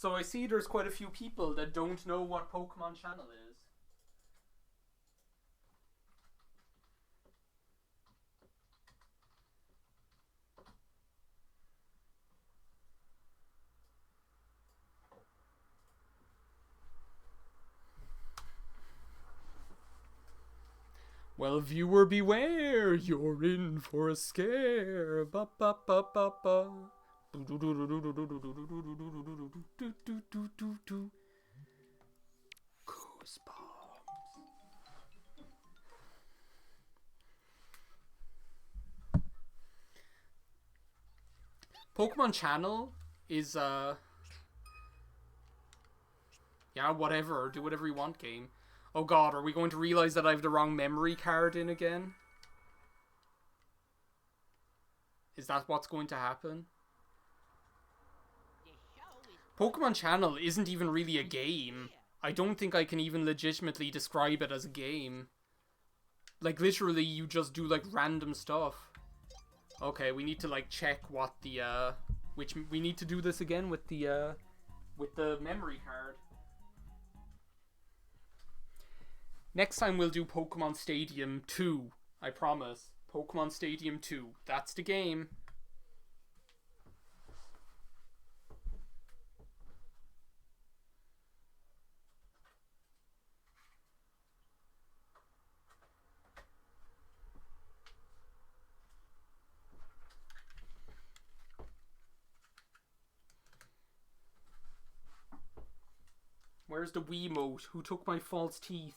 So I see there's quite a few people that don't know what Pokemon Channel is. Well, viewer beware, you're in for a scare. Ba ba ba ba ba. Goosebumps. Pokemon Channel is yeah, whatever, do whatever you want game. Oh god, are we going to realize that I have the wrong memory card in again? Is that what's going to happen? Pokemon Channel isn't even really a game. I don't think I can even legitimately describe it as a game. Like, literally, you just do, like, random stuff. Okay, we need to, like, check what the, which, we need to do this again with the memory card. Next time we'll do Pokemon Stadium 2. I promise. Pokemon Stadium 2. That's the game. Where's the Wiimote? Who took my false teeth?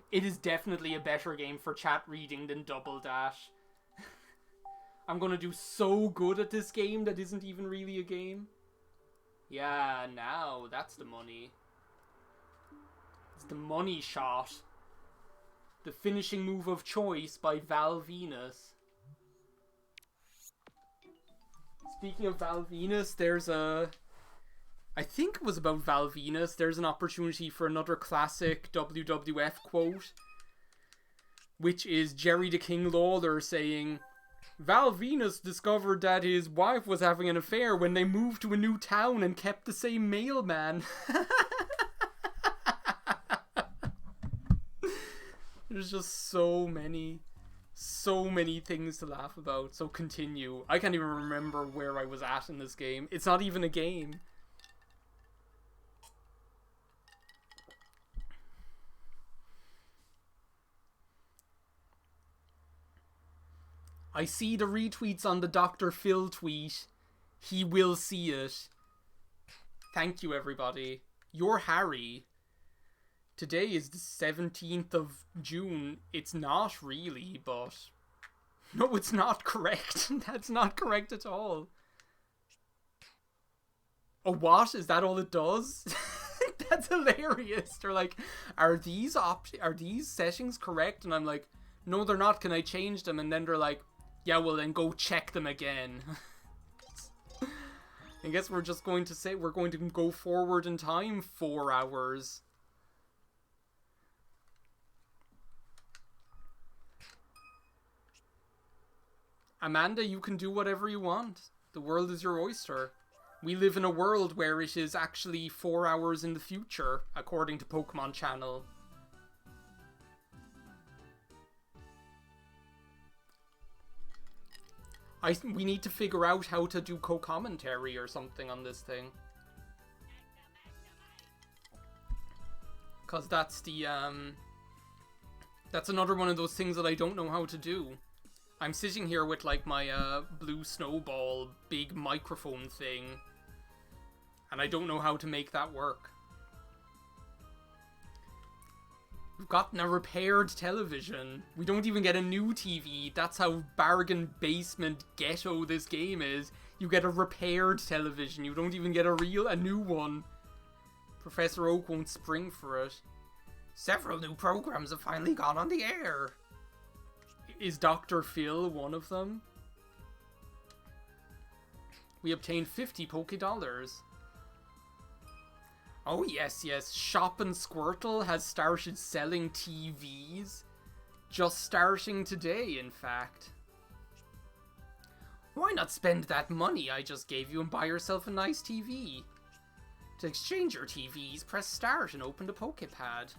It is definitely a better game for chat reading than Double Dash. I'm gonna do so good at this game that isn't even really a game. Yeah, now that's the money. It's the money shot. The finishing move of choice by Val Venus. Speaking of Val Venus, there's a... I think it was about Val Venus. There's an opportunity for another classic WWF quote, which is Jerry the King Lawler saying, Val Venus discovered that his wife was having an affair when they moved to a new town and kept the same mailman. There's just so many things to laugh about. So continue. I can't even remember where I was at in this game. It's not even a game. I see the retweets on the Dr. Phil tweet. He will see it. Thank you, everybody. You're Harry. Today is the 17th of June. It's not really, but... No, it's not correct. That's not correct at all. Oh, what? Is that all it does? That's hilarious. They're like, are these settings correct? And I'm like, no, they're not. Can I change them? And then they're like, yeah, well, then go check them again. I guess we're just going to say we're going to go forward in time 4 hours. Amanda, you can do whatever you want. The world is your oyster. We live in a world where it is actually 4 hours in the future, according to Pokemon Channel. We need to figure out how to do co-commentary or something on this thing. Because that's the, that's another one of those things that I don't know how to do. I'm sitting here with, like, my, blue snowball big microphone thing. And I don't know how to make that work. We've gotten a repaired television. We don't even get a new TV. That's how bargain basement ghetto this game is. You get a repaired television. You don't even get a new one. Professor Oak won't spring for it. Several new programs have finally gone on the air. Is Dr. Phil one of them? We obtained 50 Poké-Dollars. Oh, yes. Shop and Squirtle has started selling TVs. Just starting today, in fact. Why not spend that money I just gave you and buy yourself a nice TV? To exchange your TVs, press start and open the Poképad.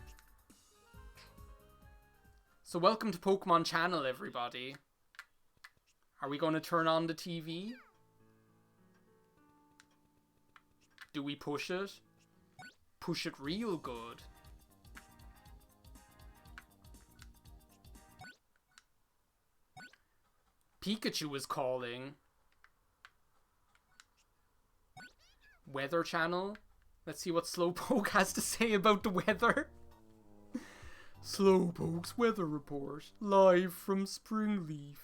So welcome to Pokemon Channel, everybody. Are we going to turn on the TV? Do we push it? Push it real good. Pikachu is calling. Weather channel? Let's see what Slowpoke has to say about the weather. Slowpoke's weather report, live from Springleaf.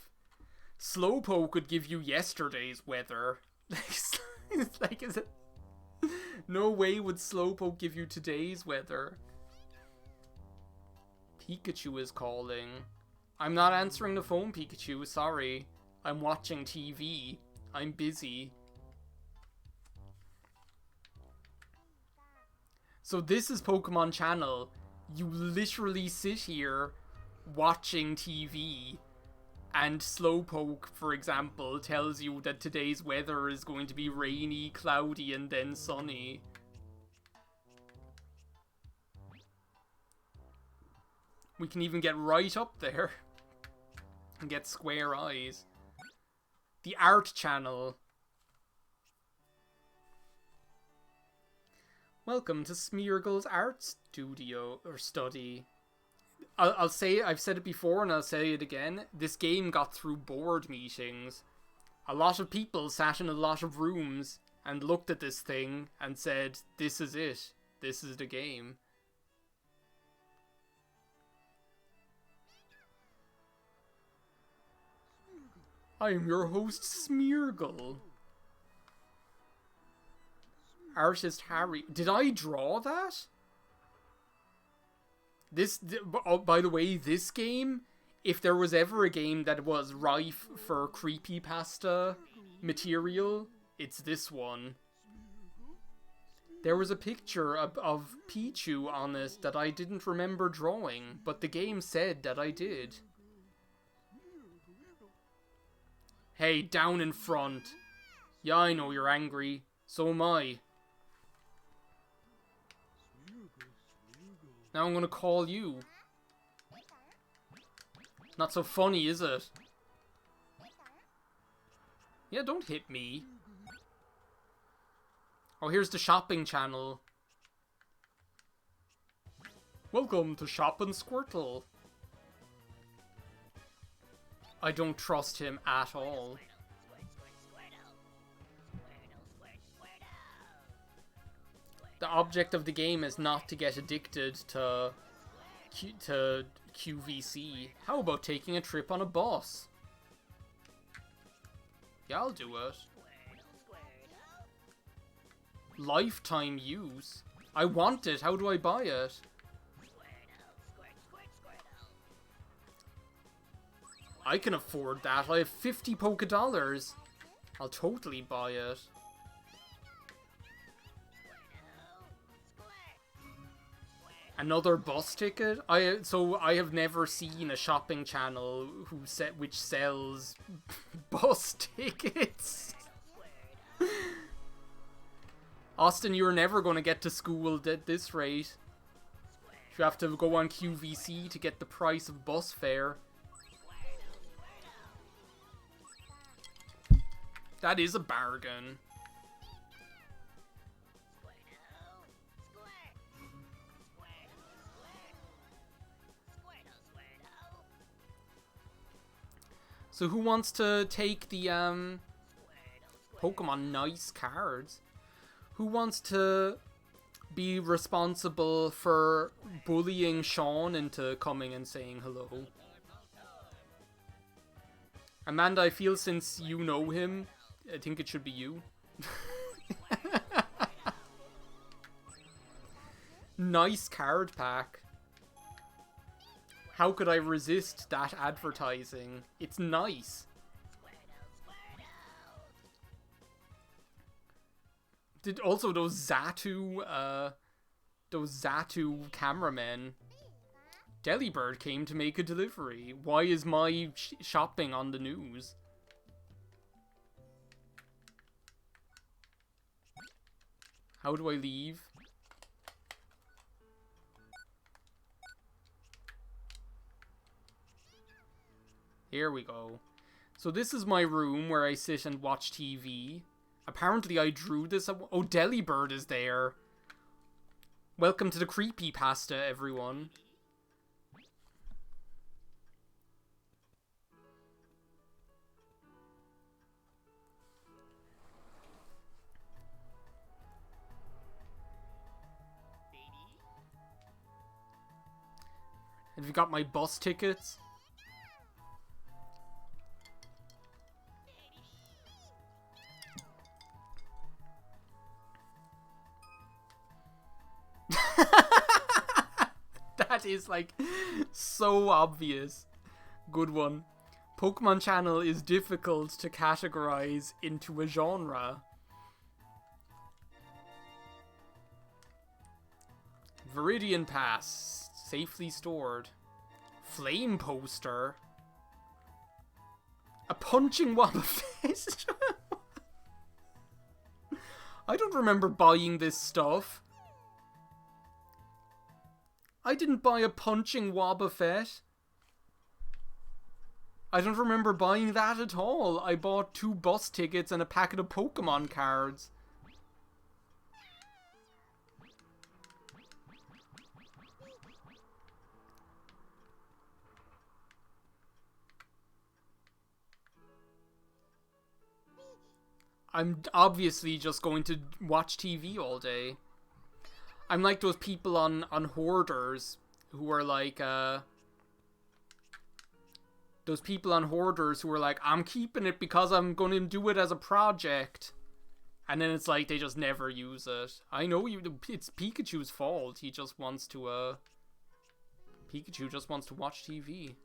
Slowpoke could give you yesterday's weather. It's like, is it? No way would Slowpoke give you today's weather. Pikachu is calling. I'm not answering the phone, Pikachu, sorry. I'm watching TV. I'm busy. So this is Pokemon Channel. You literally sit here watching TV, and Slowpoke, for example, tells you that today's weather is going to be rainy, cloudy, and then sunny. We can even get right up there and get square eyes. The art channel. Welcome to Smeargle's art studio, or study. I'll say, I've said it before and I'll say it again, this game got through board meetings. A lot of people sat in a lot of rooms and looked at this thing and said, this is it. This is the game. I am your host, Smeargle. Artist Harry. Did I draw that? Oh, by the way, this game, if there was ever a game that was rife for creepypasta material, it's this one. There was a picture of Pichu on it that I didn't remember drawing, but the game said that I did. Hey, down in front. Yeah, I know you're angry. So am I. Now I'm gonna call you. Not so funny, is it? Yeah, don't hit me. Oh, here's the shopping channel. Welcome to Shoppin' Squirtle. I don't trust him at all. The object of the game is not to get addicted to QVC. How about taking a trip on a bus? Yeah, I'll do it. Lifetime use. I want it. How do I buy it? I can afford that. I have 50 Pokédollars. I'll totally buy it. Another bus ticket? So I have never seen a shopping channel which sells bus tickets. Austin, you're never going to get to school at this rate. You have to go on QVC to get the price of bus fare. That is a bargain. So who wants to take the Pokemon nice cards? Who wants to be responsible for bullying Sean into coming and saying hello? Amanda, I feel since you know him, I think it should be you. Nice card pack. How could I resist that advertising? It's nice. Also those Zatu cameramen. Delibird came to make a delivery. Why is my shopping on the news? How do I leave? Here we go. So this is my room where I sit and watch TV. Apparently I drew this. Oh, Delibird is there. Welcome to the creepypasta, everyone. Have you got my bus tickets? That is, like, so obvious. Good one. Pokemon Channel is difficult to categorize into a genre. Viridian Pass. Safely stored. Flame Poster. A punching Wobbuffet. I don't remember buying this stuff. I didn't buy a punching Wobbuffet. I don't remember buying that at all. I bought 2 bus tickets and a packet of Pokemon cards. I'm obviously just going to watch TV all day. I'm like those people on Hoarders who are like, those people on Hoarders who are like, I'm keeping it because I'm going to do it as a project. And then it's like, they just never use it. I know it's Pikachu's fault. He just wants to, Pikachu just wants to watch TV.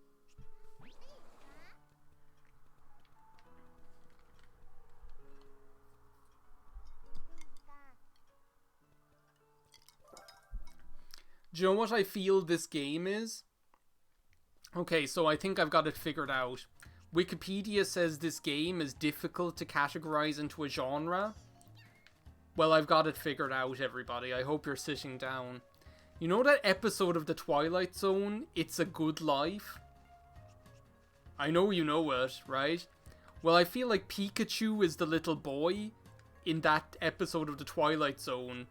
Do you know what I feel this game is? Okay, so I think I've got it figured out. Wikipedia says this game is difficult to categorize into a genre. Well, I've got it figured out, everybody. I hope you're sitting down. You know that episode of The Twilight Zone, It's a Good Life? I know you know it, right? Well, I feel like Pikachu is the little boy in that episode of The Twilight Zone.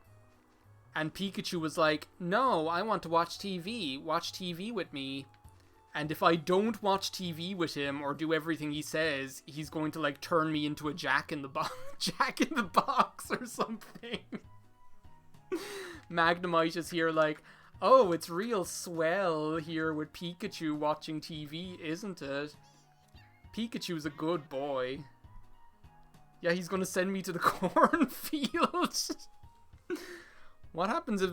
And Pikachu was like, no, I want to watch TV. Watch TV with me. And if I don't watch TV with him or do everything he says, he's going to, like, turn me into a Jack in the Box or something. Magnemite is here like, oh, it's real swell here with Pikachu watching TV, isn't it? Pikachu's a good boy. Yeah, he's going to send me to the cornfield. What happens if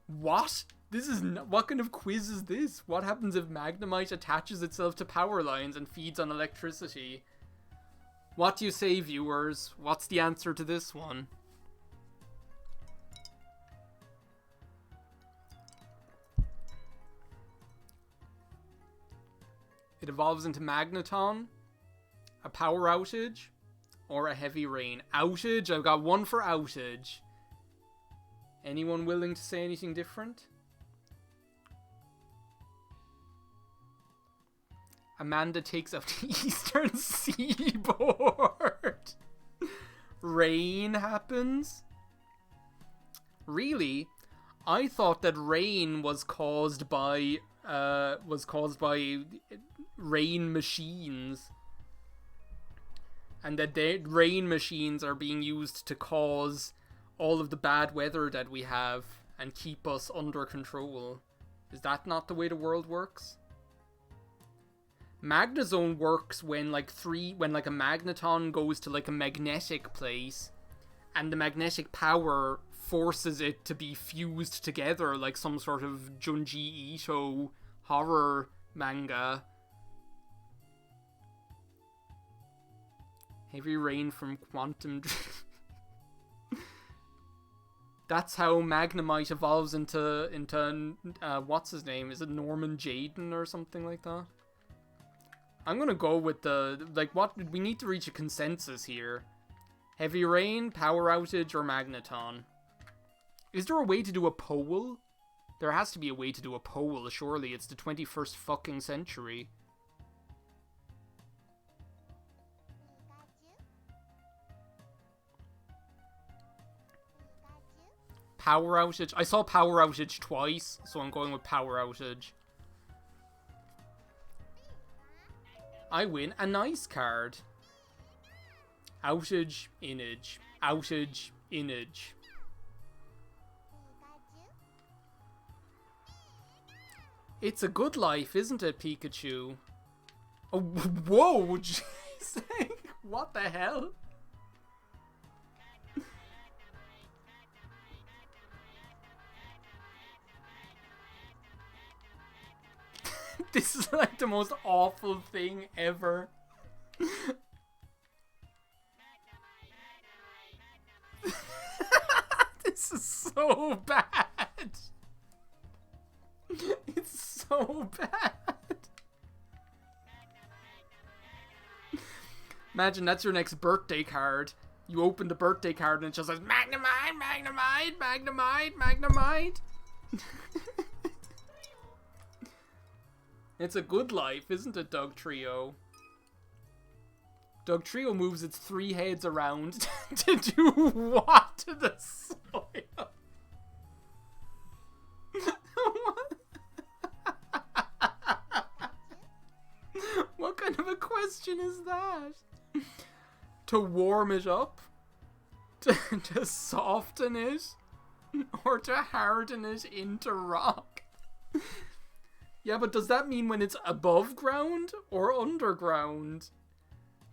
What? This is what kind of quiz is this? What happens if Magnemite attaches itself to power lines and feeds on electricity? What do you say, viewers? What's the answer to this one? It evolves into Magneton, a power outage, or a heavy rain. Outage? I've got one for outage. Anyone willing to say anything different? Amanda takes up the eastern seaboard. Rain happens? Really? I thought that rain was caused by rain machines. And that rain machines are being used to cause all of the bad weather that we have and keep us under control. Is that not the way the world works? Magnezone works when like a Magneton goes to like a magnetic place and the magnetic power forces it to be fused together like some sort of Junji Ito horror manga. Heavy rain from quantum. That's how Magnemite evolves into what's his name? Is it Norman Jaden or something like that? I'm gonna go with we need to reach a consensus here. Heavy rain, power outage, or Magneton? Is there a way to do a poll? There has to be a way to do a poll, surely. It's the 21st fucking century. Power outage? I saw power outage twice, so I'm going with power outage. I win a nice card. Outage, inage. Outage, inage. It's a good life, isn't it, Pikachu? Oh, whoa! Jeez. What the hell? This is like the most awful thing ever. This is so bad. It's so bad. Imagine that's your next birthday card. You open the birthday card and it just says Magnemite, Magnemite, Magnemite, Magnemite. It's a good life, isn't it, Dugtrio? Dugtrio moves its 3 heads around to do what to the soil? What kind of a question is that? To warm it up? To soften it? Or to harden it into rock? Yeah, but does that mean when it's above ground or underground?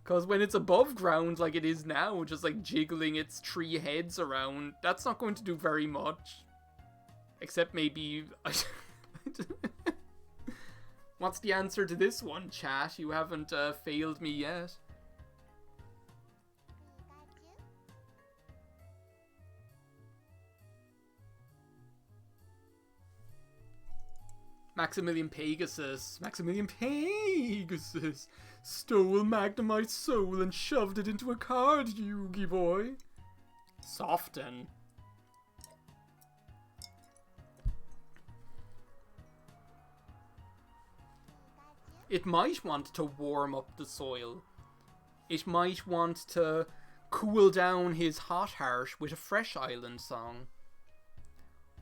Because when it's above ground, like it is now, just like jiggling its 3 heads around, that's not going to do very much. Except maybe... What's the answer to this one, chat? You haven't failed me yet. Maximilian Pegasus stole Magnemite's soul and shoved it into a card, Yugi boy. Soften. It might want to warm up the soil. It might want to cool down his hot heart with a fresh island song.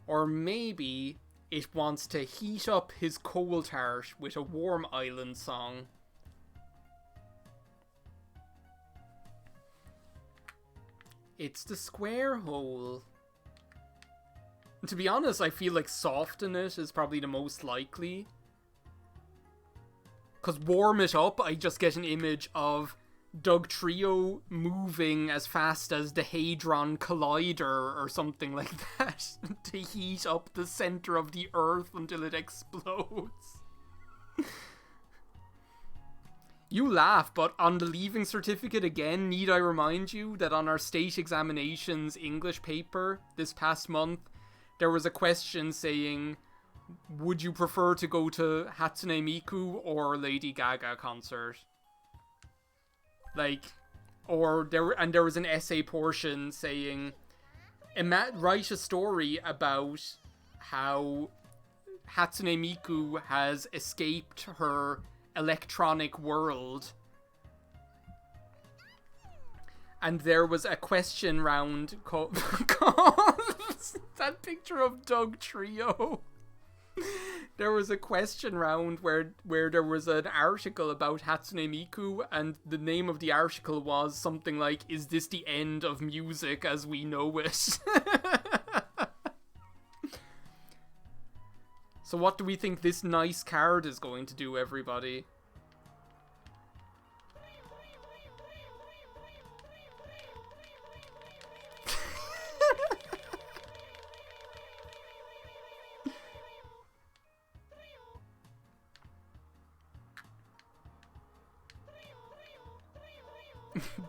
Or maybe it wants to heat up his cold heart with a warm island song. It's the square hole. To be honest, I feel like soften it is probably the most likely. Because warm it up, I just get an image of Dugtrio moving as fast as the Hadron Collider or something like that to heat up the center of the Earth until it explodes. You laugh, but on the leaving certificate again, need I remind you that on our state examinations English paper this past month, there was a question saying, would you prefer to go to Hatsune Miku or Lady Gaga concert? Like, or there was an essay portion saying, write a story about how Hatsune Miku has escaped her electronic world. And there was a question round called that picture of Dugtrio. There was a question round where there was an article about Hatsune Miku, and the name of the article was something like, "Is this the end of music as we know it?" So what do we think this nice card is going to do, everybody?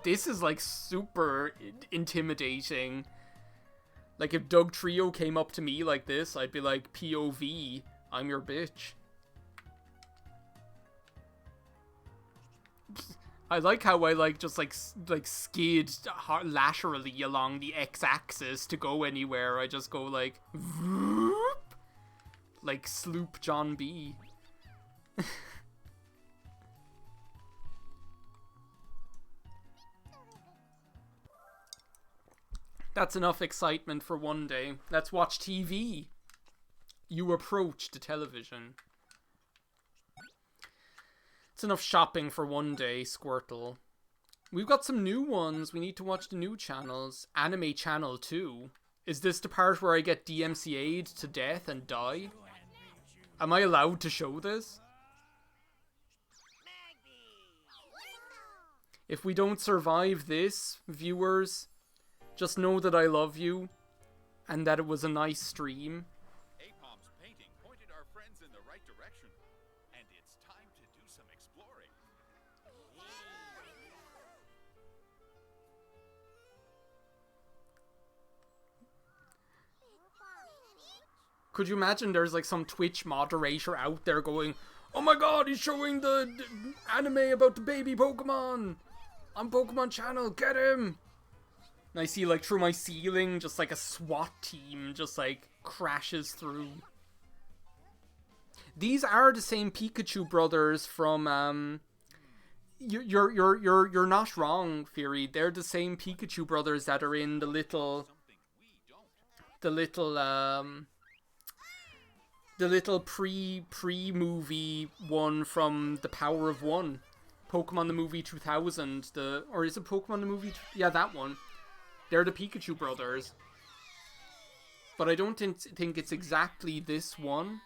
This is like super intimidating. Like if Dugtrio came up to me like this, I'd be like, POV, I'm your bitch. I like how I just skid laterally along the x-axis to go anywhere. I just go like Sloop John B. That's enough excitement for one day. Let's watch TV. You approach the television. It's enough shopping for one day, Squirtle. We've got some new ones. We need to watch the new channels. Anime Channel 2. Is this the part where I get DMCA'd to death and die? Am I allowed to show this? If we don't survive this, viewers, just know that I love you and that it was a nice stream. Apom's painting pointed our friends in the right direction, and it's time to do some exploring. Could you imagine there's like some Twitch moderator out there going, "Oh my god, he's showing the anime about the baby Pokemon on Pokemon Channel, get him!" And I see like through my ceiling just like a SWAT team just like crashes through. These are the same Pikachu brothers from you're not wrong, Fury. They're the same Pikachu brothers that are in the little pre-movie one from The Power of One. Pokemon the Movie 2000. Or is it Pokemon the Movie? Yeah, that one. They're the Pikachu brothers. But I don't think it's exactly this one.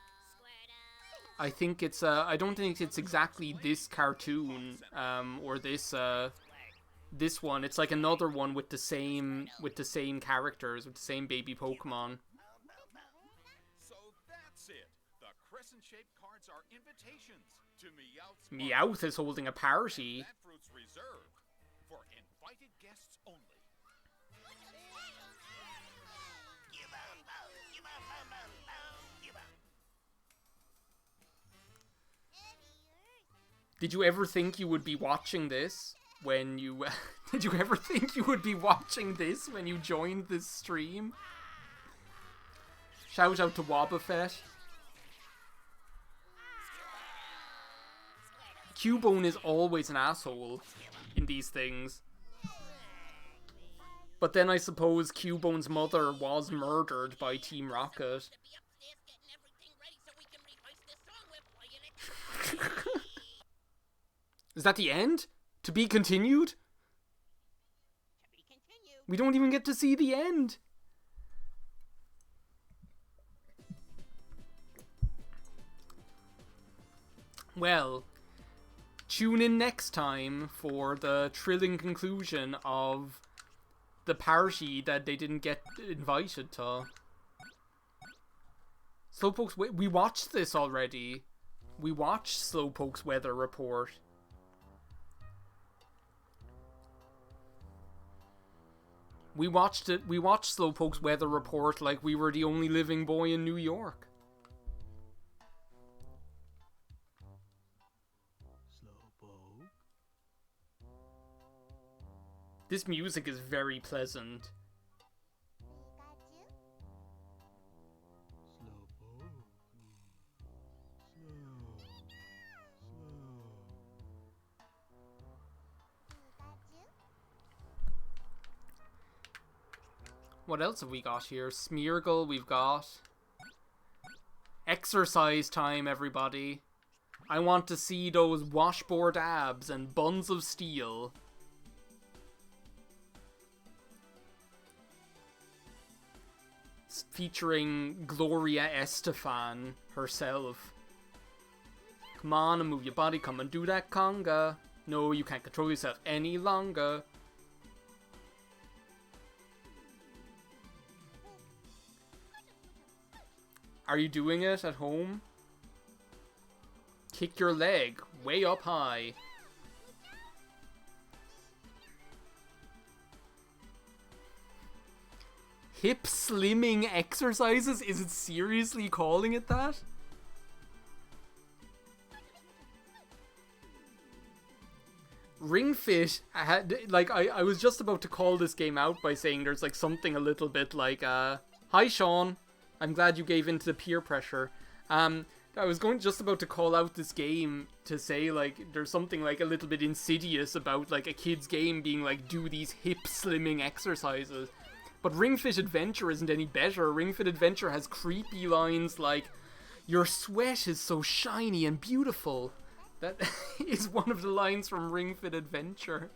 I think it's I don't think it's exactly this cartoon or this one. It's like another one with the same characters, with the same baby Pokemon. So that's it. The crescent-shaped cards are invitations to Meowth's Meowth is holding a party. That fruit's reserved for invited guests only. Did you ever think you would be watching this when you... Did you ever think you would be watching this when you joined this stream? Shout out to Wobbuffet. Cubone is always an asshole in these things. But then I suppose Cubone's mother was murdered by Team Rocket. Is that the end? To be continued? We don't even get to see the end. Well, tune in next time for the thrilling conclusion of the party that they didn't get invited to. Slowpoke's... We watched this already. We watched Slowpoke's weather report. We watched it. We watched Slowpoke's weather report like we were the only living boy in New York. Slowpoke. This music is very pleasant. What else have we got here? Smeargle, we've got. Exercise time, everybody. I want to see those washboard abs and buns of steel. Featuring Gloria Estefan herself. Come on and move your body, come and do that conga. No, you can't control yourself any longer. Are you doing it at home? Kick your leg way up high. Hip slimming exercises? Is it seriously calling it that? Ring Fit had, like, I was just about to call this game out by saying there's, like, something a little bit like, hi, Sean. I'm glad you gave in to the peer pressure. I was just about to call out this game to say, like, there's something, like, a little bit insidious about, like, a kid's game being, like, do these hip slimming exercises. But Ring Fit Adventure isn't any better. Ring Fit Adventure has creepy lines like, your sweat is so shiny and beautiful. That is one of the lines from Ring Fit Adventure.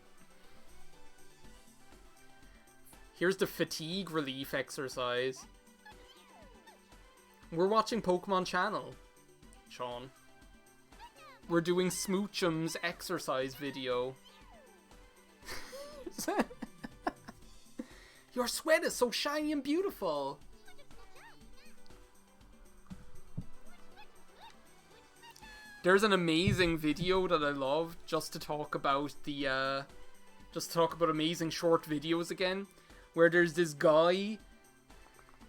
Here's the fatigue relief exercise. We're watching Pokemon Channel, Sean. We're doing Smoochum's exercise video. Your sweat is so shiny and beautiful. There's an amazing video that I love just to talk about the, amazing short videos again, where there's this guy.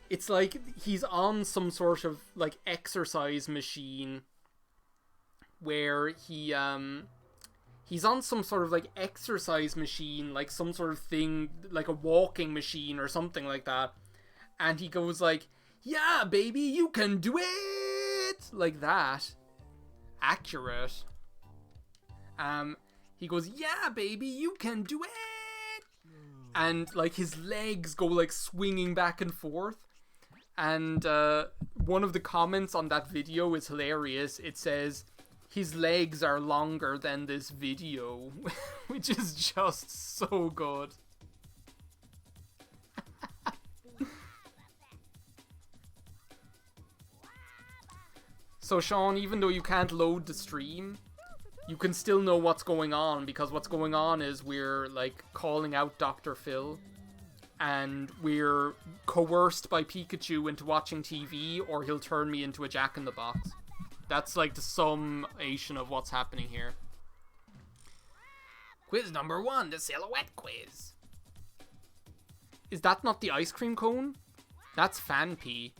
It's like he's on some sort of, like, exercise machine where he's on some sort of, like, exercise machine, like some sort of thing, like a walking machine or something like that. And he goes like, yeah, baby, you can do it! Like that. Accurate. He goes, yeah, baby, you can do it! And, like, his legs go, like, swinging back and forth. And one of the comments on that video is hilarious. It says, his legs are longer than this video, which is just so good. So Sean, even though you can't load the stream, you can still know what's going on, because what's going on is we're, like, calling out Dr. Phil, and we're coerced by Pikachu into watching TV, or he'll turn me into a Jack-in-the-Box. That's, like, the summation of what's happening here. Quiz number 1, the silhouette quiz. Is that not the ice cream cone? That's fan pee.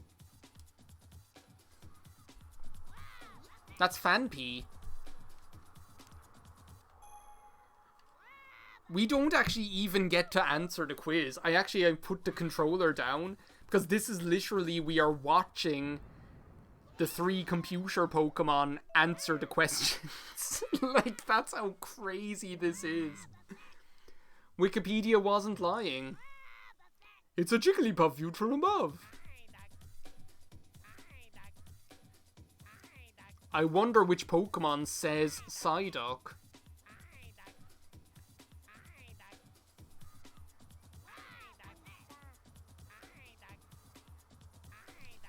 That's fan pee. We don't actually even get to answer the quiz. I put the controller down, because this is literally, we are watching the 3 computer Pokemon answer the questions. Like, that's how crazy this is. Wikipedia wasn't lying. It's a Jigglypuff viewed from above. I wonder which Pokemon says Psyduck.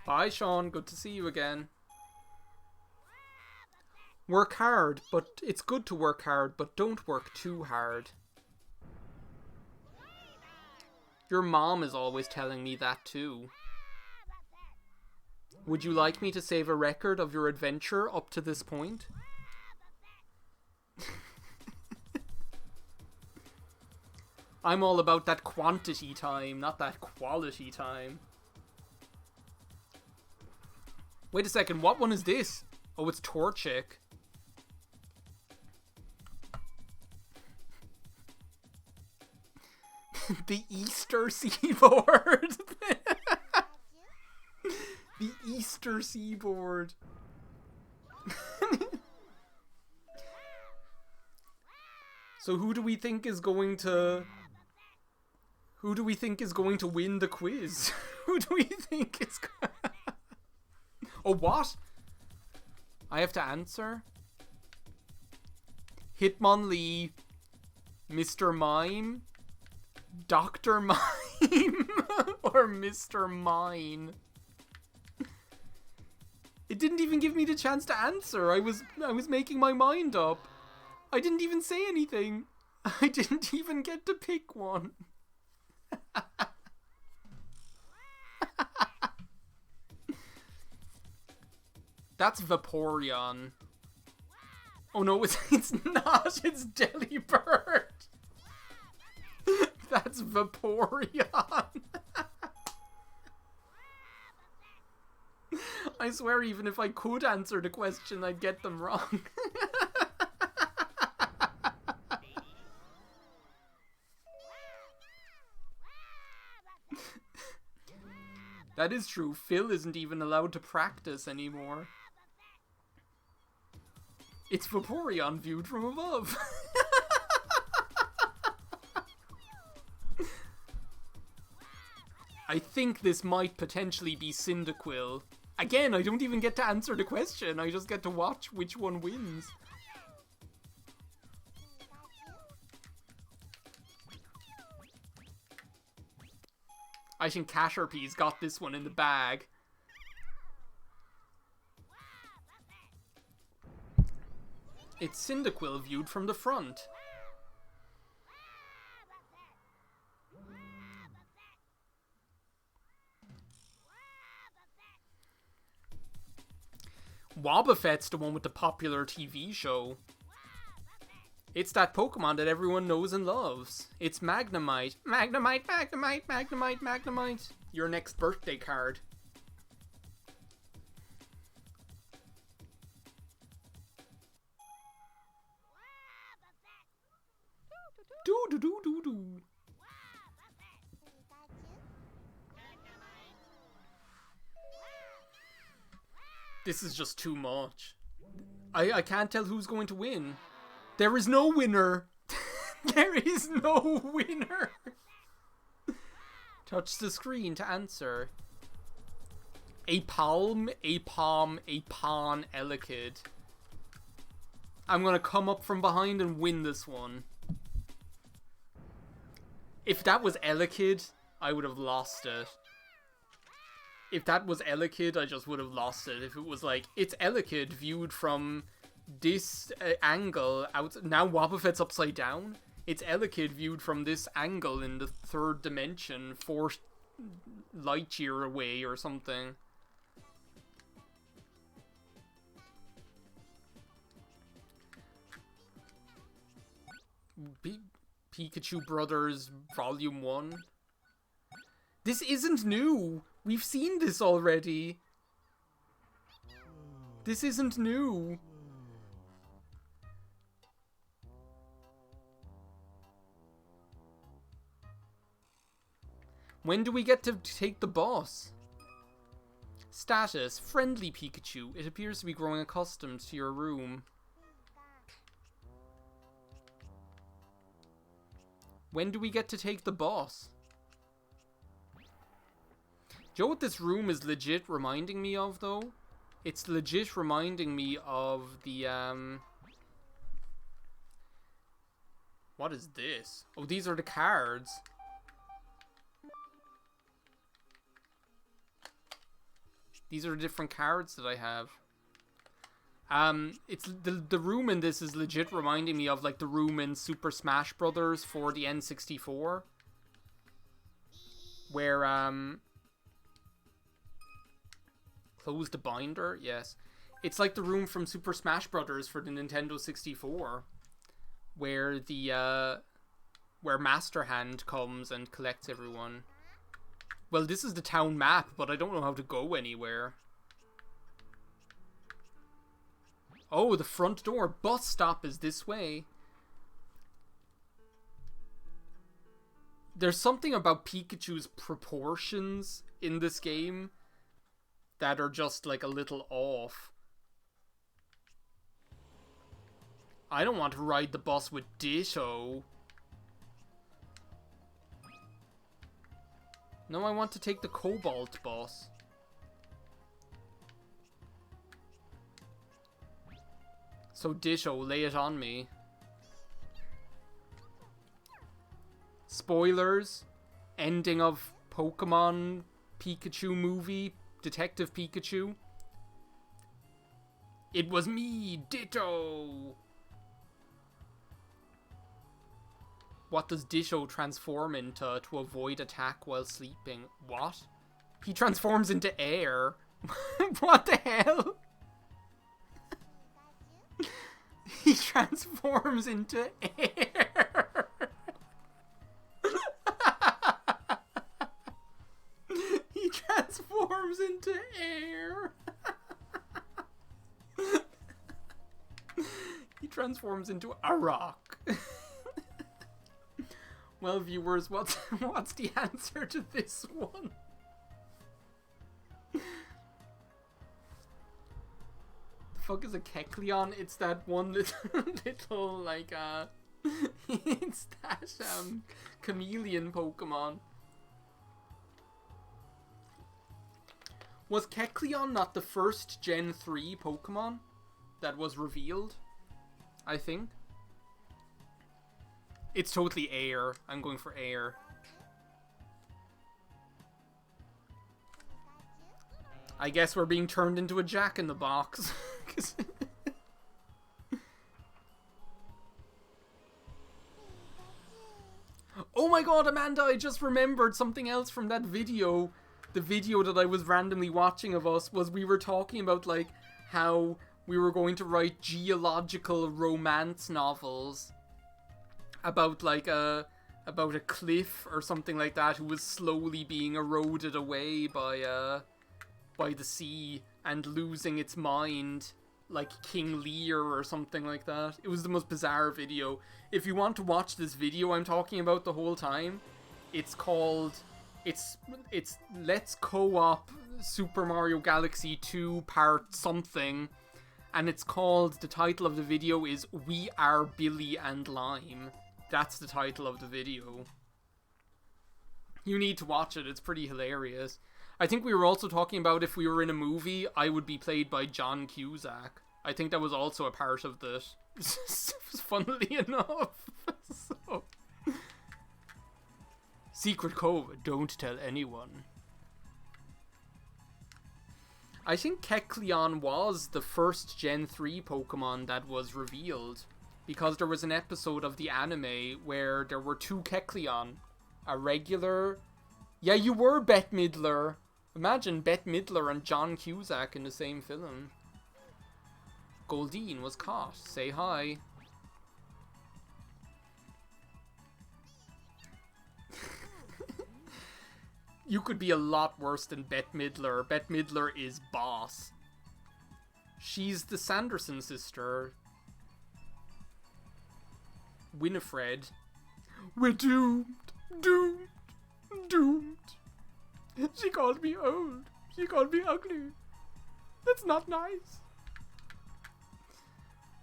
Bye, Sean. Good to see you again. Work hard, but it's good to work hard, but don't work too hard. Your mom is always telling me that too. Would you like me to save a record of your adventure up to this point? I'm all about that quantity time, not that quality time. Wait a second, what one is this? Oh, it's Torchic. The Easter Seaboard. The Easter Seaboard. So who do we think is going to win the quiz? Who do we think is Oh, what? I have to answer? Hitmonlee, Mr. Mime, Dr. Mime, or Mr. Mine? It didn't even give me the chance to answer. I was making my mind up. I didn't even say anything. I didn't even get to pick one. That's Vaporeon. Oh no, it's not. It's Delibird. That's Vaporeon. I swear, even if I could answer the question, I'd get them wrong. That is true. Phil isn't even allowed to practice anymore. It's Vaporeon viewed from above. I think this might potentially be Cyndaquil. Again, I don't even get to answer the question. I just get to watch which one wins. I think Caterpie's got this one in the bag. It's Cyndaquil viewed from the front. Wobbuffet's the one with the popular TV show. It's that Pokemon that everyone knows and loves. It's Magnemite. Magnemite, Magnemite, Magnemite, Magnemite. Your next birthday card. Do do do do do. This is just too much. I can't tell who's going to win. There is no winner. There is no winner. Touch the screen to answer. A palm, a palm, a pawn, Elekid. I'm gonna come up from behind and win this one. If that was Elekid, I would have lost it. If that was Elekid, I just would have lost it. If it was like, it's Elekid viewed from this angle out. Now Wobbuffet's upside down. It's Elekid viewed from this angle in the third dimension, 4 light year away or something. Pichu Brothers Volume 1. This isn't new. We've seen this already. This isn't new. When do we get to take the boss? Status. Friendly Pikachu. It appears to be growing accustomed to your room. When do we get to take the boss? Do you know what this room is legit reminding me of, though? It's legit reminding me of the, What is this? Oh, these are the cards. These are the different cards that I have. It's the room in this is legit reminding me of, like, the room in Super Smash Brothers for the N64. Where, close the binder? Yes. It's like the room from Super Smash Brothers for the Nintendo 64. Where the, where Master Hand comes and collects everyone. Well, this is the town map, but I don't know how to go anywhere. Oh, the front door. Bus stop is this way. There's something about Pikachu's proportions in this game that are just, like, a little off. I don't want to ride the bus with Ditto. No, I want to take the Cobalt bus. So Ditto, lay it on me. Spoilers. Ending of Pokemon Pikachu movie. Detective Pikachu. It was me, Ditto! What does Ditto transform into to avoid attack while sleeping? What? He transforms into air. What the hell? He transforms into air. He transforms into air. He transforms into a rock. Well, viewers, what's the answer to this one? fuck is a Kecleon? It's that one little like it's that chameleon Pokemon. Was Kecleon not the first Gen 3 Pokemon that was revealed? I think. It's totally air. I'm going for air. I guess we're being turned into a Jack-in-the-Box. Oh my god, Amanda, I just remembered something else from that video. The video that I was randomly watching of us was we were talking about, like, how we were going to write geological romance novels about, like, about a cliff or something like that who was slowly being eroded away by the sea and losing its mind, like King Lear or something like that. It was the most bizarre video. If you want to watch this video I'm talking about the whole time, it's called, it's Let's Co-op Super Mario Galaxy 2 Part something, and it's called, the title of the video is We Are Billy and Lime. That's the title of the video. You need to watch it, it's pretty hilarious. I think we were also talking about if we were in a movie, I would be played by John Cusack. I think that was also a part of this. Funnily enough. So. Secret code, don't tell anyone. I think Kecleon was the first Gen 3 Pokemon that was revealed, because there was an episode of the anime where there were two Kecleon. A regular... Yeah, you were Bette Midler. Imagine Bette Midler and John Cusack in the same film. Goldine was caught. Say hi. You could be a lot worse than Bette Midler. Bette Midler is boss. She's the Sanderson sister. Winifred. We're doomed. Doomed. Doomed. She called me old. She called me ugly. That's not nice.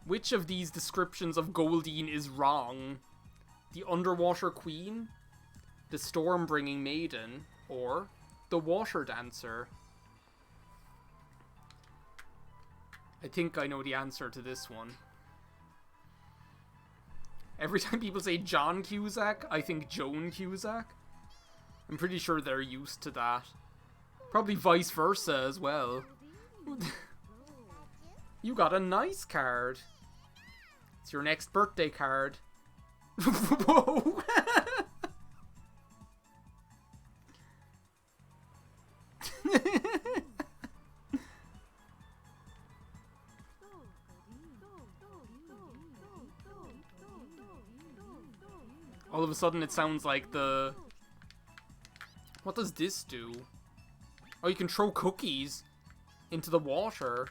Which of these descriptions of Goldine is wrong? The Underwater Queen? The Storm-bringing Maiden? Or the Water Dancer? I think I know the answer to this one. Every time people say John Cusack, I think Joan Cusack. I'm pretty sure they're used to that. Probably vice versa as well. You got a nice card. It's your next birthday card. Whoa! All of a sudden it sounds like the... What does this do? Oh, you can throw cookies into the water.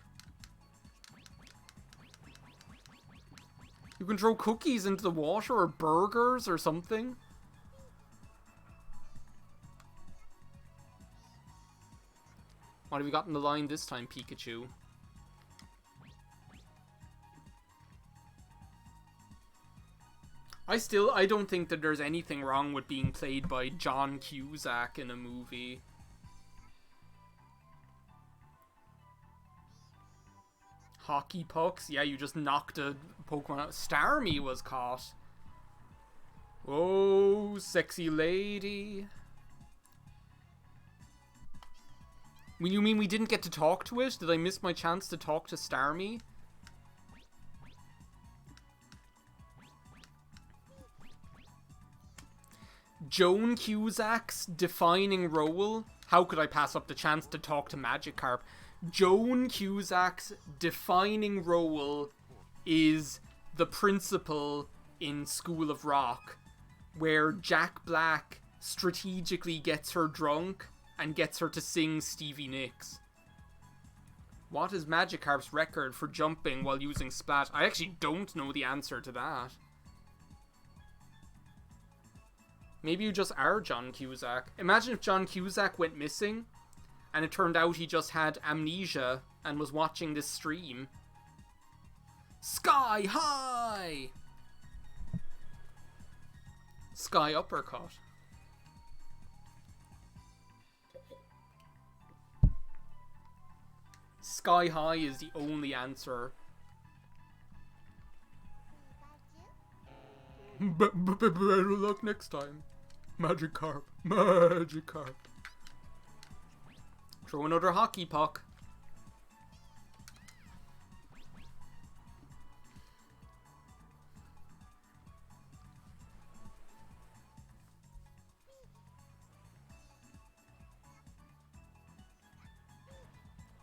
You can throw cookies into the water, or burgers or something. What have we got in the line this time, Pikachu? I don't think that there's anything wrong with being played by John Cusack in a movie. Hockey pucks? Yeah, you just knocked a Pokemon out. Starmie was caught. Oh, sexy lady. You mean we didn't get to talk to it? Did I miss my chance to talk to Starmie? Joan Cusack's defining role. How could I pass up the chance to talk to Magikarp? Joan Cusack's defining role is the principal in School of Rock, where Jack Black strategically gets her drunk and gets her to sing Stevie Nicks. What is Magikarp's record for jumping while using Splat? I actually don't know the answer to that. Maybe you just are John Cusack. Imagine if John Cusack went missing and it turned out he just had amnesia and was watching this stream. Sky high! Sky uppercut. Sky high is the only answer. Better luck next time. Magikarp. Magikarp. Throw another hockey puck.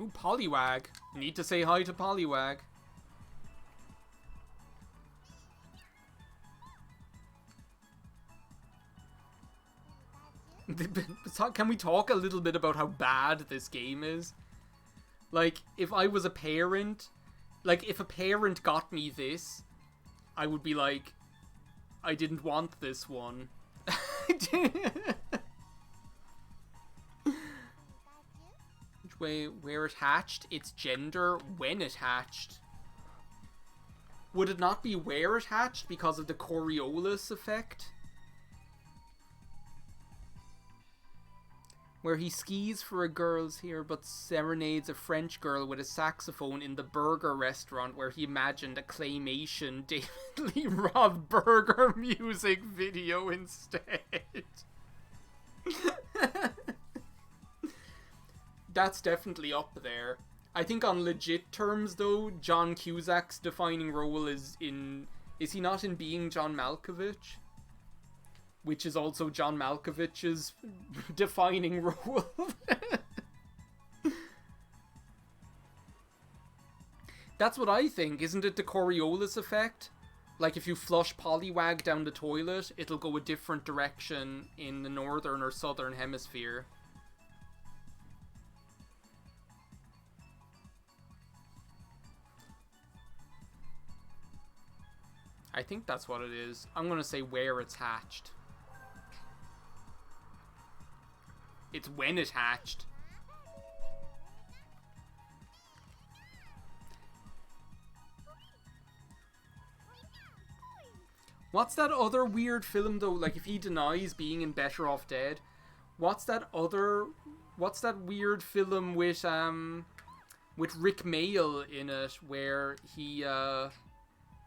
Ooh, Poliwag. Need to say hi to Poliwag. Can we talk a little bit about how bad this game is? Like, if I was a parent, like, if a parent got me this, I would be like, I didn't want this one. Which way, where it hatched, its gender, when it hatched. Would it not be where it hatched because of the Coriolis effect? Where he skis for a girl's here but serenades a French girl with a saxophone in the burger restaurant where he imagined a claymation David Lee Roth burger music video instead. That's definitely up there. I think on legit terms though, John Cusack's defining role is he not in Being John Malkovich? Which is also John Malkovich's defining role. That's what I think, isn't it the Coriolis effect? Like if you flush Poliwag down the toilet, it'll go a different direction in the northern or southern hemisphere. I think that's what it is. I'm gonna say where it's hatched. It's when it hatched. What's that other weird film though? Like if he denies being in Better Off Dead, what's that weird film with Rick Mayall in it where he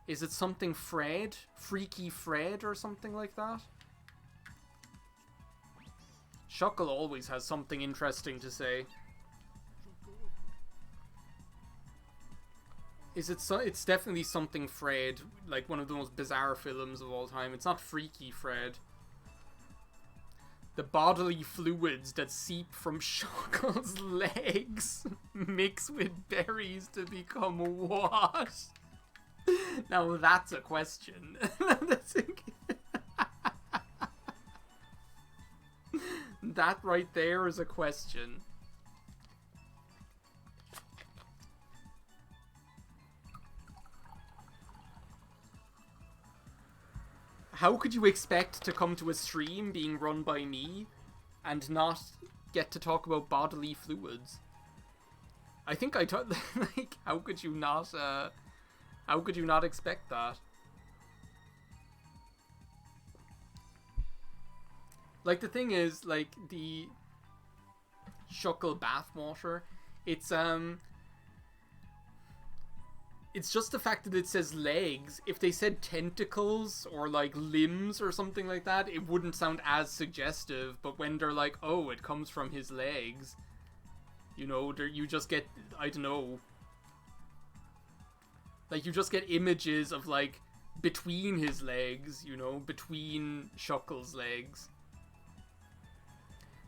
is it something Fred? Freaky Fred or something like that? Shuckle always has something interesting to say. It's definitely something Fred, like one of the most bizarre films of all time. It's not Freaky Fred. The bodily fluids that seep from Shuckle's legs mix with berries to become what? Now that's a question. That right there is a question. How could you expect to come to a stream being run by me and not get to talk about bodily fluids? I think like, how could you not expect that? Like, the thing is, like, the Shuckle bathwater, it's just the fact that it says legs. If they said tentacles or, like, limbs or something like that, it wouldn't sound as suggestive. But when they're like, oh, it comes from his legs, you know, you just get, I don't know, like, you just get images of, like, between his legs, you know, between Shuckle's legs.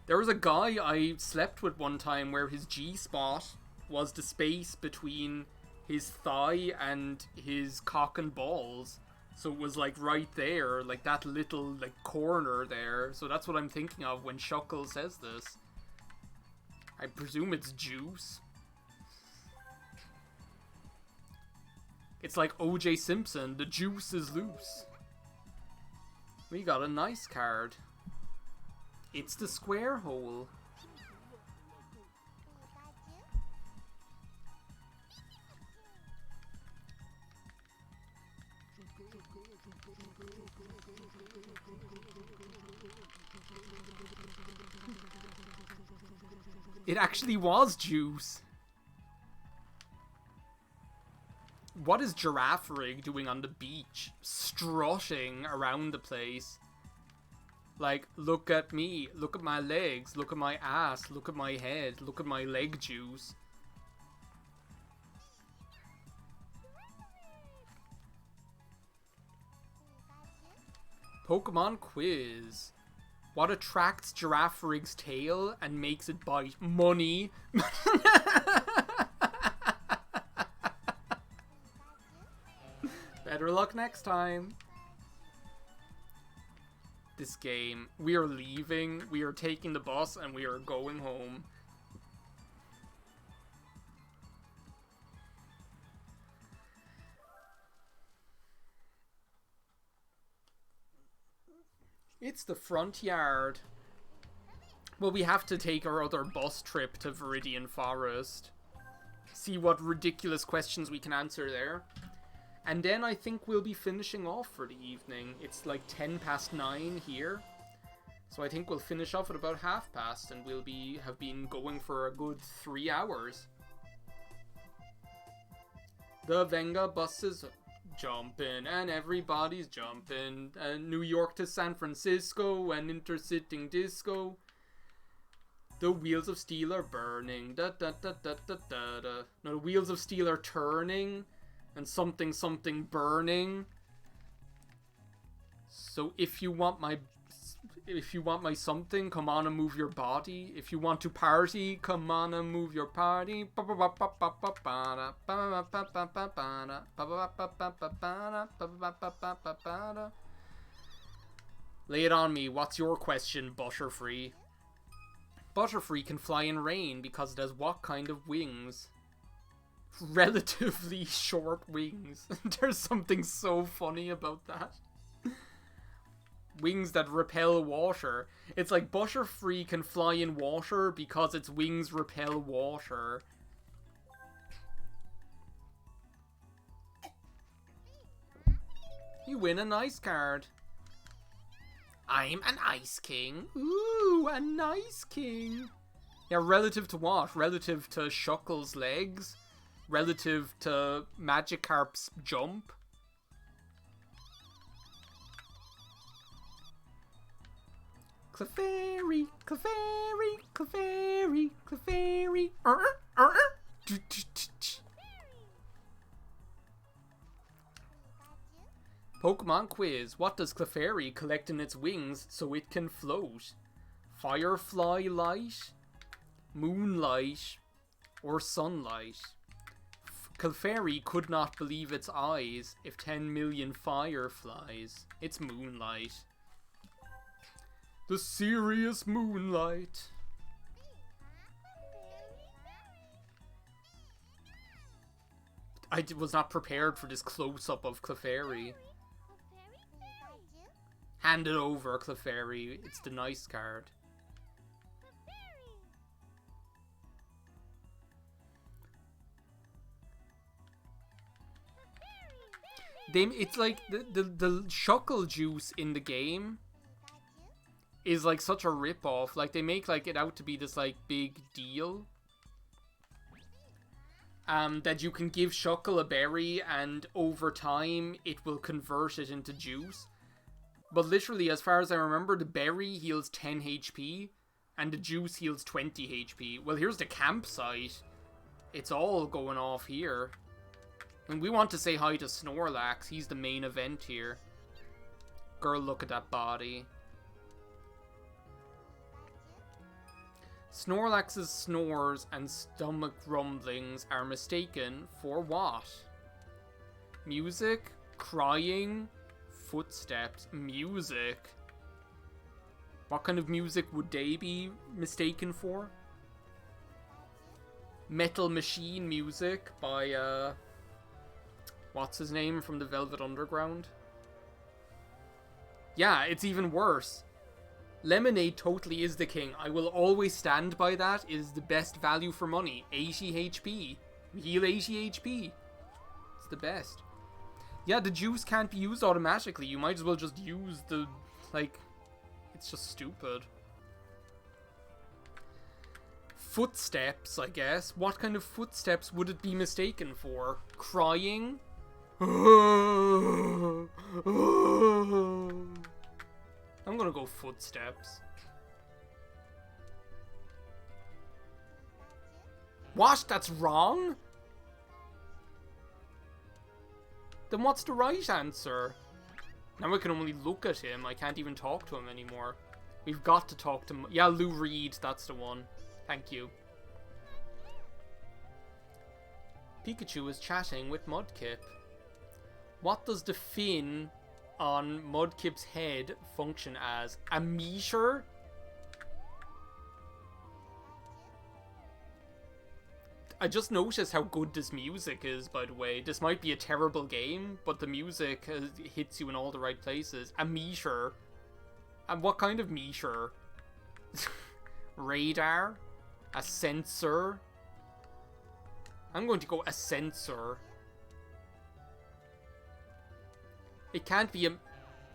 There was a guy I slept with one time where his G-spot was the space between his thigh and his cock and balls. So it was like right there, like that little like corner there. So that's what I'm thinking of when Shuckle says this. I presume it's juice. It's like O.J. Simpson, the juice is loose. We got a nice card. It's the square hole. It actually was juice. What is Giraffe Rig doing on the beach? Strutting around the place. Like, look at me, look at my legs, look at my ass, look at my head, look at my leg juice. Pokemon quiz. What attracts Giraffe Rig's tail and makes it bite? Money. Better luck next time. This game. We are leaving. We are taking the bus and we are going home. It's the front yard. Well, we have to take our other bus trip to Viridian Forest. See what ridiculous questions we can answer there. And then I think we'll be finishing off for the evening. It's like 9:10 here. So I think we'll finish off at about past, and we'll have been going for a good 3 hours. The Venga bus is jumping, and everybody's jumping. New York to San Francisco, and intercity disco. The wheels of steel are burning. Da da da da da da da. No, the wheels of steel are turning. And something something burning. So if you want my something, come on and move your body. If you want to party, come on and move your party. Lay it on me. What's your question, Butterfree? Butterfree can fly in rain because it has what kind of wings? Relatively short wings. There's something so funny about that. Wings that repel water. It's like Butterfree can fly in water because its wings repel water. You win an ice card. I'm an Ice King. Ooh, a nice king. Yeah, relative to what? Relative to Shuckle's legs? Relative to Magikarp's jump? Clefairy, Clefairy, Clefairy, Clefairy. Pokemon quiz. What does Clefairy collect in its wings so it can float? Firefly light, moonlight, or sunlight? Clefairy could not believe its eyes if 10 million fireflies. It's moonlight. The serious moonlight. I was not prepared for this close-up of Clefairy. Hand it over, Clefairy. It's the nice card. It's like the Shuckle juice in the game is like such a rip-off. Like they make like it out to be this like big deal. That you can give Shuckle a berry and over time it will convert it into juice. But literally, as far as I remember, the berry heals 10 HP and the juice heals 20 HP. Well, here's the campsite. It's all going off here. And we want to say hi to Snorlax. He's the main event here. Girl, look at that body. Snorlax's snores and stomach rumblings are mistaken for what? Music? Crying? Footsteps? Music? What kind of music would they be mistaken for? Metal Machine music by, what's his name from the Velvet Underground? Yeah, it's even worse. Lemonade totally is the king. I will always stand by that. It is the best value for money. 80 HP. Heal 80 HP. It's the best. Yeah, the juice can't be used automatically. You might as well just use the, like, it's just stupid. Footsteps, I guess. What kind of footsteps would it be mistaken for? Crying? I'm gonna go footsteps. What? That's wrong? Then what's the right answer? Now I can only look at him. I can't even talk to him anymore. We've got to talk to him. Yeah, Lou Reed, that's the one. Thank you. Pikachu is chatting with Mudkip. What does the fin on Mudkip's head function as? A meter? I just noticed how good this music is, by the way. This might be a terrible game, but the music hits you in all the right places. A meter. And what kind of meter? Radar? A sensor? I'm going to go a sensor. It can't be a...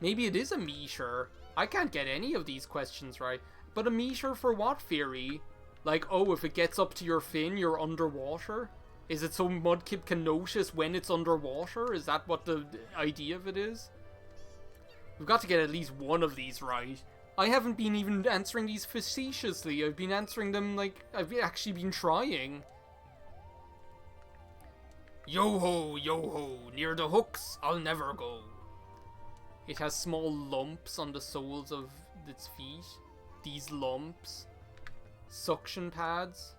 Maybe it is a meter. I can't get any of these questions right. But a meter for what, Fury? Like, oh, if it gets up to your fin, you're underwater? Is it so Mudkip can notice when it's underwater? Is that what the idea of it is? We've got to get at least one of these right. I haven't been even answering these facetiously. I've been answering them like I've actually been trying. Yo-ho, yo-ho, near the hooks, I'll never go. It has small lumps on the soles of its feet. These lumps. Suction pads.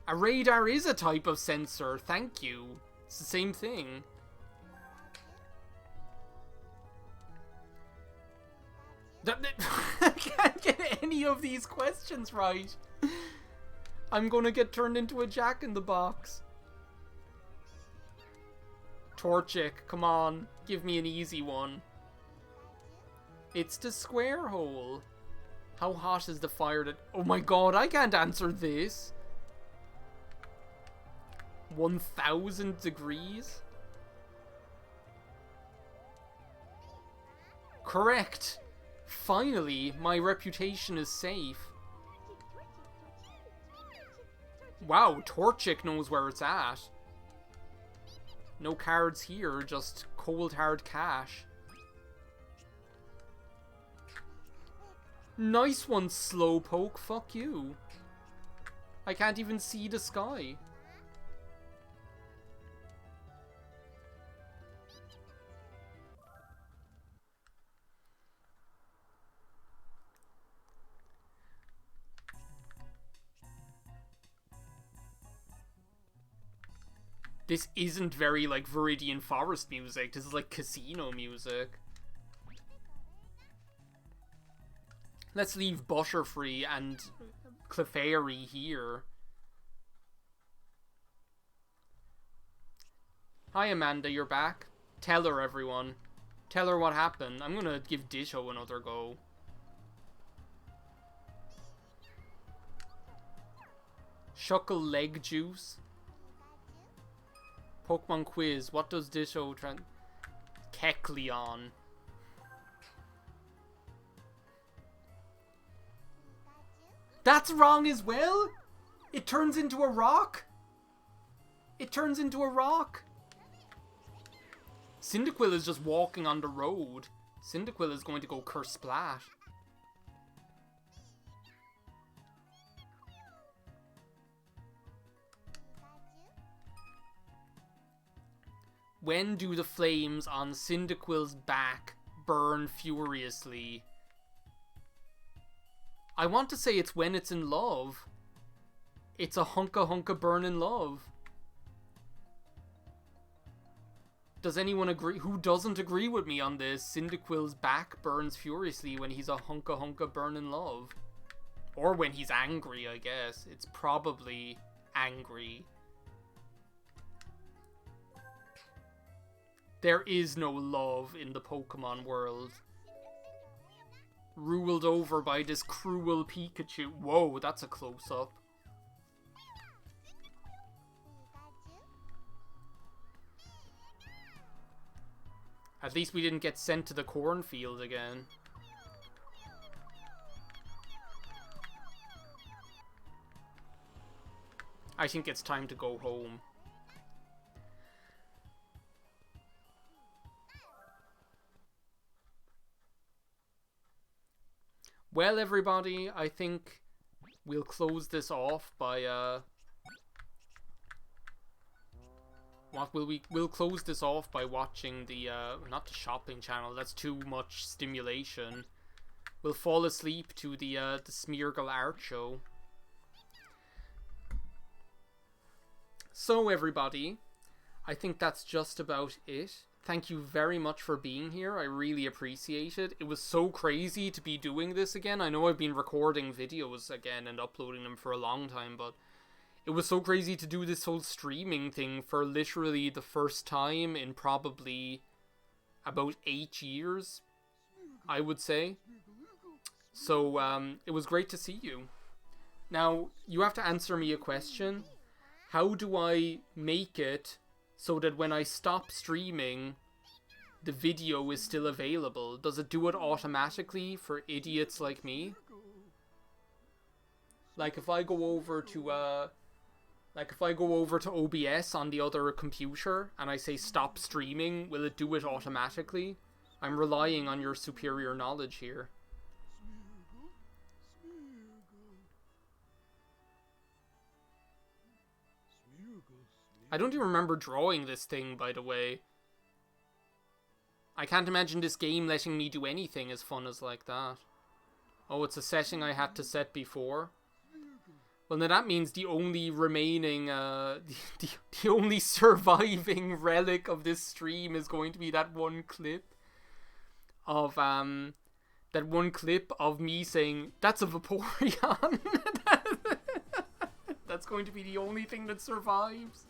A radar is a type of sensor, thank you. It's the same thing. I can't get any of these questions right. I'm gonna get turned into a Jack-in-the-Box. Torchic, come on. Give me an easy one. It's the square hole. How hot is the fire that... Oh my god, I can't answer this. 1,000 degrees? Correct. Finally, my reputation is safe. Wow, Torchic knows where it's at. No cards here, just cold hard cash. Nice one, Slowpoke, fuck you. I can't even see the sky. This isn't very, like, Viridian Forest music. This is, like, casino music. Let's leave Butterfree and Clefairy here. Hi, Amanda, you're back. Tell her, everyone. Tell her what happened. I'm gonna give Ditto another go. Shuckle Leg Juice. Pokemon quiz. What does Ditto Kecleon. That's wrong as well? It turns into a rock? It turns into a rock. Cyndaquil is just walking on the road. Cyndaquil is going to go Kersplat. When do the flames on Cyndaquil's back burn furiously? I want to say it's when it's in love. It's a hunka hunka burn in love. Does anyone agree? Who doesn't agree with me on this? Cyndaquil's back burns furiously when he's a hunka hunka burn in love. Or when he's angry, I guess. It's probably angry. There is no love in the Pokemon world. Ruled over by this cruel Pikachu. Whoa, that's a close-up. At least we didn't get sent to the cornfield again. I think it's time to go home. Well, everybody, I think we'll close this off by, we'll close this off by watching the, not the shopping channel, that's too much stimulation. We'll fall asleep to the Smeargle art show. So, everybody, I think that's just about it. Thank you very much for being here. I really appreciate it. It was so crazy to be doing this again. I know I've been recording videos again and uploading them for a long time, but it was so crazy to do this whole streaming thing for literally the first time in probably about 8 years, I would say. So, it was great to see you. Now, you have to answer me a question. How do I make it so that when I stop streaming, the video is still available? Does it do it automatically for idiots like me? Like if I go over to OBS on the other computer and I say stop streaming, will it do it automatically? I'm relying on your superior knowledge here. I don't even remember drawing this thing, by the way. I can't imagine this game letting me do anything as fun as like that. Oh, it's a setting I had to set before. Well, now that means the only remaining, the only surviving relic of this stream is going to be that one clip of me saying, "That's a Vaporeon." That's going to be the only thing that survives.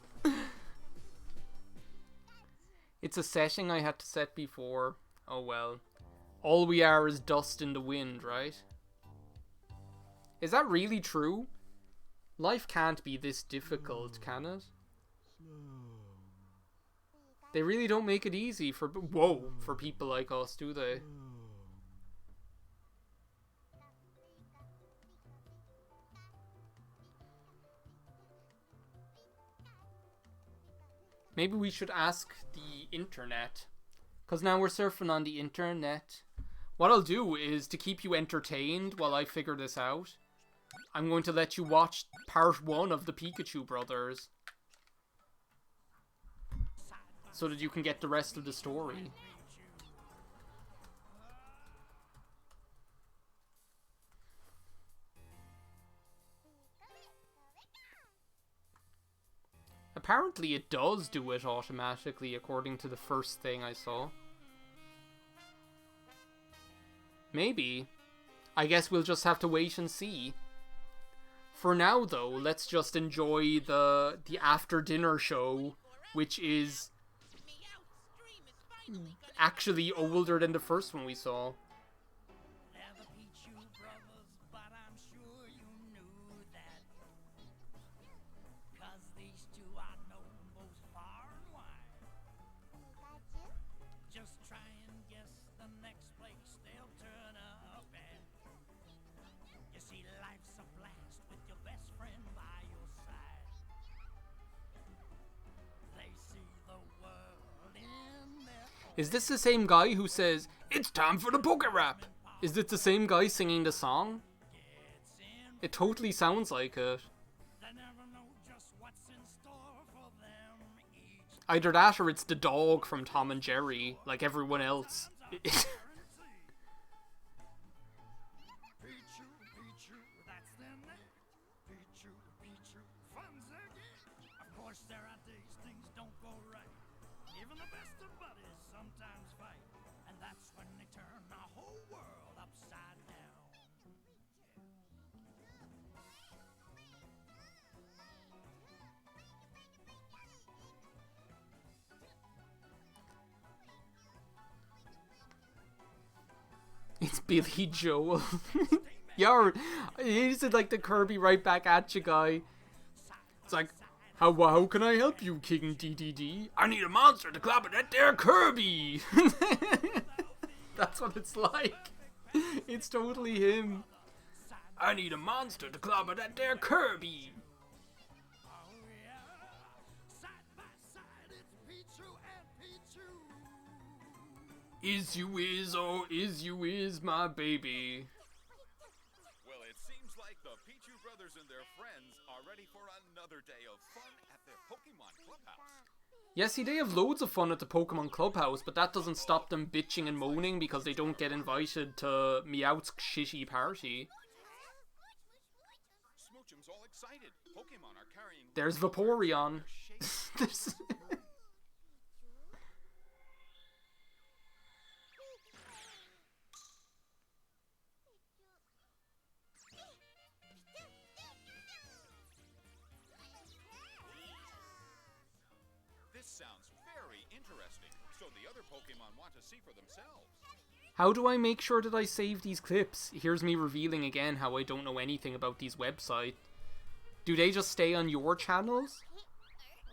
It's a setting I had to set before. Oh well. All we are is dust in the wind, right? Is that really true? Life can't be this difficult, can it? They really don't make it easy for people like us, do they? Maybe we should ask the internet. Because now we're surfing on the internet. What I'll do is, to keep you entertained while I figure this out, I'm going to let you watch part 1 of the Pikachu Brothers. So that you can get the rest of the story. Apparently it does do it automatically, according to the first thing I saw. Maybe. I guess we'll just have to wait and see. For now, though, let's just enjoy the after dinner show, which is actually older than the first one we saw. They're the Pichu Brothers, but I'm sure you knew that. 'Cause these two are known both far and wide. Just try and guess the next place they'll turn up at. You see, life's a blast with your best friend by your side. They see the world in their own. Is this the same guy who says, "It's time for the Poké Rap"? Is it the same guy singing the song? It totally sounds like it. They never know just what's in store for them each. Either that or it's the dog from Tom and Jerry, like everyone else. Pichu, Pichu, that's their name. Pichu, Pichu, fun's their game. Of course, there are days things don't go right. Even the best of buddies sometimes fight. And that's when they turn the whole world upside down. It's Billy Joel. Yo, is it like the Kirby right back at you guy? It's like, how can I help you, King DDD? I need a monster to clap at that there Kirby. That's what it's like. It's totally him. I need a monster to clap at that there Kirby. Is you is, oh, is you is my baby. Well, it seems like the Pichu Brothers and their friends are ready for another day of fun at their Pokemon Clubhouse. Yeah, see, they have loads of fun at the Pokemon Clubhouse, but that doesn't stop them bitching and moaning because they don't get invited to Meowth's shitty party. Smoochum's all excited. Pokemon are carrying... There's Vaporeon. There's... This sounds very interesting, so the other Pokemon want to see for themselves. How do I make sure that I save these clips? Here's me revealing again how I don't know anything about these websites. Do they just stay on your channels?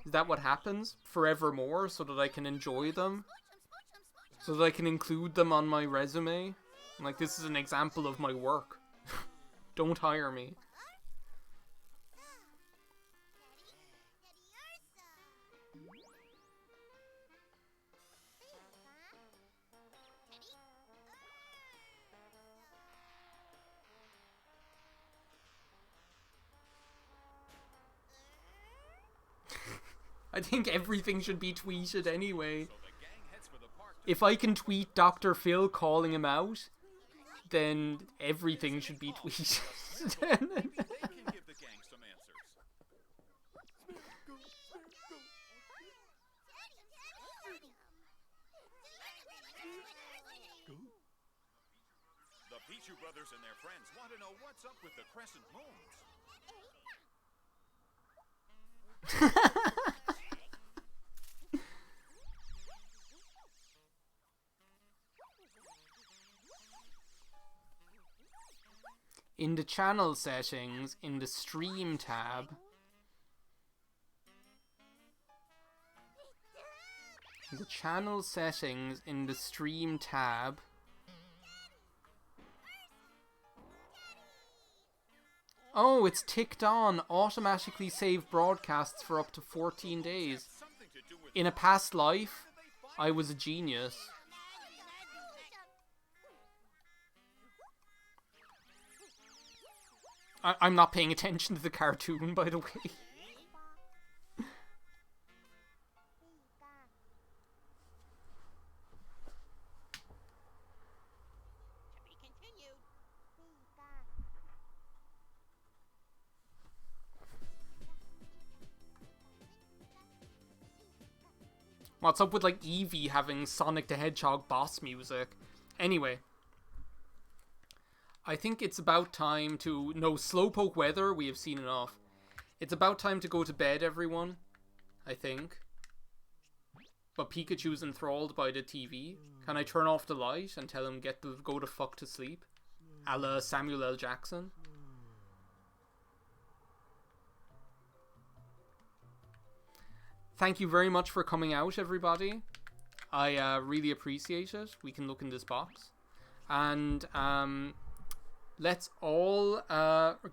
Is that what happens? Forevermore, so that I can enjoy them? So that I can include them on my resume? Like, this is an example of my work. Don't hire me. I think everything should be tweeted anyway. If I can tweet Dr. Phil calling him out, then everything should be tweeted. They can give the gang some answers. The Pichu Brothers and their friends want to know what's up with the crescent moons. In the channel settings, in the stream tab, oh, it's ticked on. Automatically save broadcasts for up to 14 days. In a past life, I was a genius. I'm not paying attention to the cartoon, by the way. What's up with, like, Eevee having Sonic the Hedgehog boss music? Anyway. I think it's about time to... No, Slowpoke weather, we have seen enough. It's about time to go to bed, everyone. I think. But Pikachu's enthralled by the TV. Can I turn off the light and tell him go the fuck to sleep? A la Samuel L. Jackson. Thank you very much for coming out, everybody. I really appreciate it. We can look in this box. And, let's all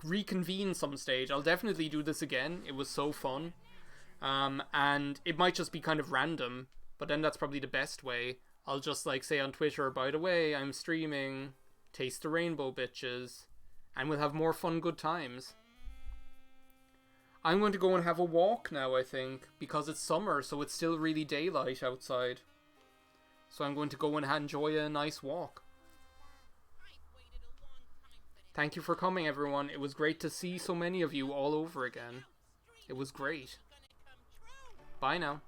reconvene some stage. I'll definitely do this again. It was so fun. And it might just be kind of random, but then that's probably the best way. I'll just like say on Twitter, by the way, I'm streaming, taste the rainbow bitches, and we'll have more fun good times. I'm going to go and have a walk now, I think, because it's summer, so it's still really daylight outside. So I'm going to go and enjoy a nice walk. Thank you for coming, everyone. It was great to see so many of you all over again. It was great. Bye now.